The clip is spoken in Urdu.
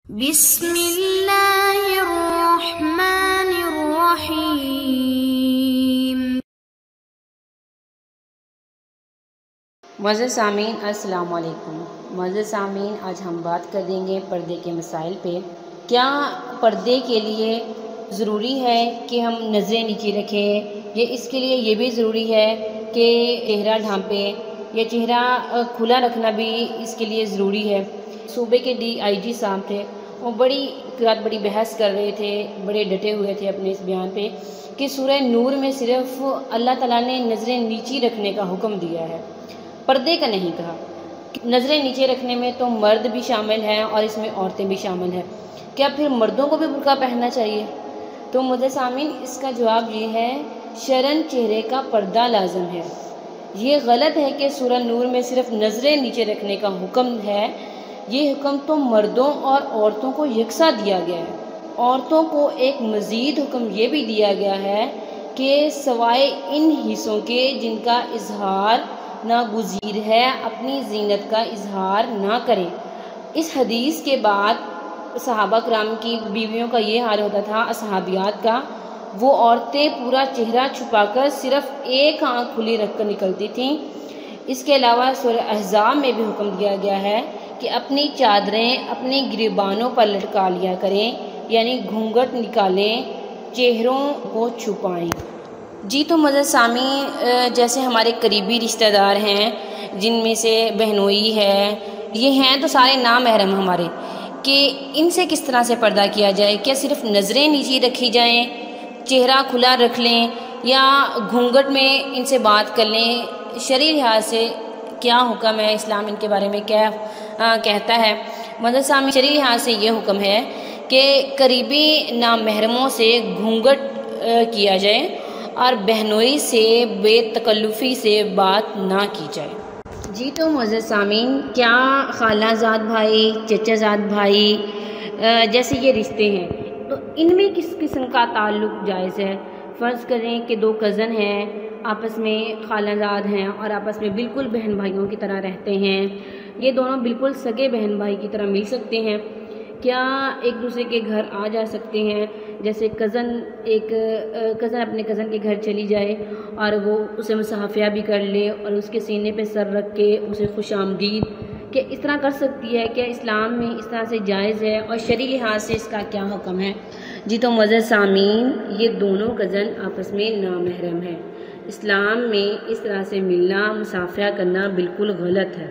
بسم اللہ الرحمن الرحیم۔ معزز سامعین السلام علیکم۔ معزز سامعین، آج ہم بات کر دیں گے پردے کے مسائل پہ۔ کیا پردے کے لیے ضروری ہے کہ ہم نظریں نیچے رکھیں، یا اس کے لیے یہ بھی ضروری ہے کہ چہرہ ڈھانپیں، یا چہرہ کھلا رکھنا بھی اس کے لیے ضروری ہے؟ صوبے کے DIG صاحب تھے، وہ بڑی بحث کر رہے تھے، بڑے ڈٹے ہوئے تھے اپنے اس بیان پہ کہ سورہ نور میں صرف اللہ تعالیٰ نے نظریں نیچی رکھنے کا حکم دیا ہے، پردے کا نہیں کہا۔ نظریں نیچے رکھنے میں تو مرد بھی شامل ہیں اور اس میں عورتیں بھی شامل ہیں، کیا پھر مردوں کو بھی برقع پہننا چاہیے؟ تو معزز سامعین، اس کا جواب یہ ہے، شرعاً چہرے کا پردہ لازم ہے۔ یہ غلط ہے کہ سورہ نور میں صرف نظریں نیچے رکھنے کا حکم ہے، یہ حکم تو مردوں اور عورتوں کو یکساں دیا گیا ہے۔ عورتوں کو ایک مزید حکم یہ بھی دیا گیا ہے کہ سوائے ان حصوں کے جن کا اظہار ناگزیر ہے، اپنی زینت کا اظہار نہ کریں۔ اس حدیث کے بعد صحابہ کرام کی بیویوں کا یہ حال ہوتا تھا، اصحابیات کا، وہ عورتیں پورا چہرہ چھپا کر صرف ایک آنکھ کھلی رکھ کر نکلتی تھیں۔ اس کے علاوہ سورہ احزاب میں بھی حکم دیا گیا ہے کہ اپنی چادریں اپنی گریبانوں پر لٹکا لیا کریں، یعنی گھونگھٹ نکالیں، چہروں کو چھپائیں۔ جی تو معزز سامعین، جیسے ہمارے قریبی رشتہ دار ہیں جن میں سے بہنوئی ہے، یہ ہیں تو سارے نامحرم ہمارے، کہ ان سے کس طرح سے پردہ کیا جائے؟ کیا صرف نظریں نیچی رکھی جائیں، چہرہ کھلا رکھ لیں، یا گھونگھٹ میں ان سے بات کر لیں؟ شرعی لحاظ سے کیا حکم ہے؟ اسلام ان کے بارے میں کیا کہتا ہے؟ معزز سامعین، شرعی لحاظ سے یہ حکم ہے کہ قریبی نامحرموں سے گھونگھٹ کیا جائے اور بہنوئی سے بے تکلفی سے بات نہ کی جائے۔ جی تو معزز سامعین، کیا خالہ زاد بھائی، چچا زاد بھائی جیسے یہ رشتے ہیں، تو ان میں کس قسم کا تعلق جائز ہے؟ فرض کریں کہ دو کزن ہیں، آپس میں خالہ زاد ہیں اور آپس میں بالکل بہن بھائیوں کی طرح رہتے ہیں، یہ دونوں بالکل سگے بہن بھائی کی طرح مل سکتے ہیں، کیا ایک دوسرے کے گھر آ جا سکتے ہیں؟ جیسے کزن اپنے کزن کے گھر چلی جائے اور وہ اسے مصافحہ بھی کر لے اور اس کے سینے پہ سر رکھ کے اسے خوش آمدید، کیا اس طرح کر سکتی ہے؟ کیا اسلام میں اس طرح سے جائز ہے اور شرعی لحاظ سے اس کا کیا حکم ہے؟ جی تو معزز سامعین، یہ دونوں کزن آپس میں نامحرم ہیں، اسلام میں اس طرح سے ملنا، مصافحہ کرنا بالکل غلط ہے۔